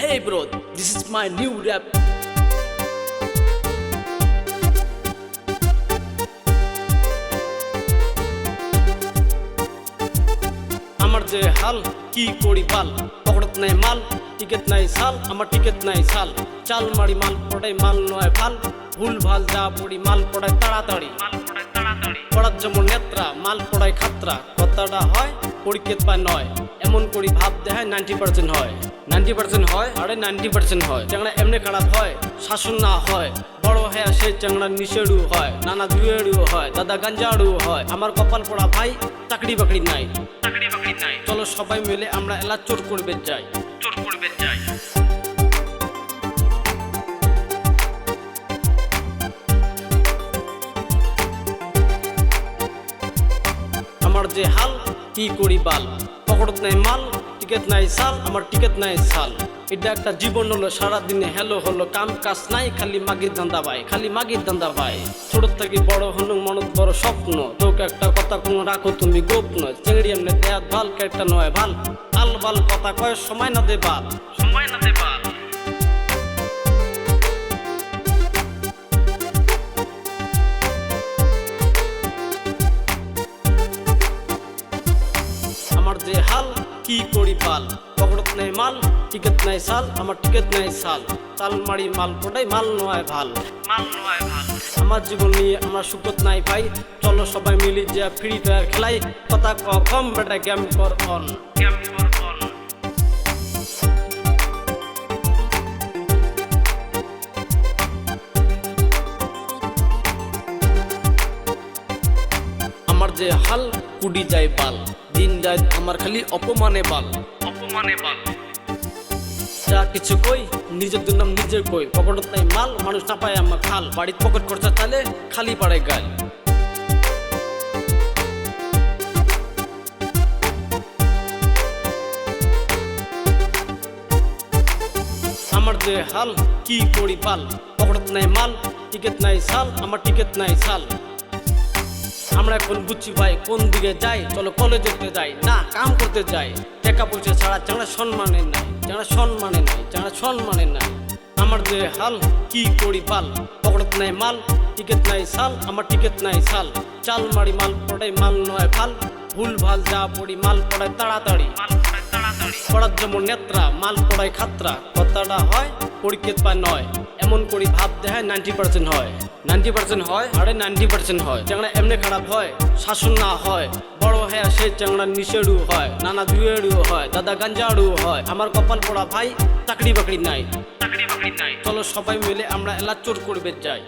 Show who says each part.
Speaker 1: Hey bro, this is my new rap. আমার যে হাল কি করি পাল পকড়ত নাই মাল টিকেট নাই সাল আমার টিকেট নাই সাল চাল মারি মাল পড়াই মাল নয় ভাল ভুল ভাল যা পড়ি মাল পড়াই তাড়াতাড়ি পড়ার যেমন নেত্রা মাল পড়াই খাত্রা কথাটা হয় পরিকেত পায় নয় এমন করি ভাব দেখায় 90% হয় 90% হয় আরে 90% হয় চাংড়া এমনি খারাপ হয় শাসন না হয় বড় হ্যাঁ সে চাংড়া নিষেড়ু হয় নানা দুয়েড়ু হয় দাদা গাঞ্জাড়ু হয় আমার কপাল পড়া ভাই চাকরি বাকরি নাই চলো সবাই মিলে আমরা এলা চোর করবে যাই আমার যে হাল কি করি বাল পকড়ত নাই মাল টিকেট নাই সাল আমার টিকেট নাই সাল এটা একটা জীবন হলো সারাদিনে হেলো হলো কাম কাজ নাই খালি মাগির ধান্দা ভাই ছোট থেকে বড় হলো মনত বড় স্বপ্ন তোকে একটা কথা কোনো রাখো তুমি গোপন চেংড়ি এমনি দেয়াত ভাল কেটা নয় ভাল আল বাল কথা কয় সময় না দে বাল আমার যে হাল কি করি পাল পকড়ত নাই মাল টিকেট নাই সাল আমার টিকেট নাই সাল তাল মারি মাল পড়াই মাল নয় ভাল আমার জীবন নিয়ে আমার সুখত নাই ভাই চলো সবাই মিলি যে ফ্রি ফায়ার খেলাই কথা কম বেটা গেম কর অন আমার যে হাল কুড়ি যায় বাল দিন যায় আমার খালি অপমানে বাল যা কিছু কই নিজের নাম নিজে কই পকেটত নাই মাল মানুষ না পায় আমার খাল বাড়ির পকেট খরচা চালে খালি পাড়ে গাল আমার যে হাল কি করি পাল পকেটত নাই মাল টিকেট নাই সাল আমার টিকেট নাই সাল আমরা এখন বুঝছি ভাই কোন দিকে যাই চলো কলেজে যাই না কাম করতে যাই টাকা পয়সা ছাড়া চাংড়া সম্মানে নাই আমার যে হাল কি করি পাল পকড়ত নাই মাল টিকেট নাই সাল আমার টিকেট নাই সাল চাল মারি মাল পড়াই মাল নয় ভাল ভুল ভাল যা পড়ি মাল পড়াই তাড়াতাড়ি পড়ার যেমন নেত্রা মাল পড়াই খাত্রা কথাটা হয় পরিকেত পায় নয় এমন করি ভাব দেখায় 90% হয় 90% হয় আরে 90% হয় চাংড়া এমনি খারাপ হয় শাসন না হয় বড় হ্যাঁ সে চাংড়া নিষেড়ু হয় নানা দুয়েড়ু হয় দাদা গাঞ্জাড়ু হয় আমার কপাল পড়া ভাই চাকরি বাকরি নাই চলো সবাই মিলে আমরা এলা চোর করবে যাই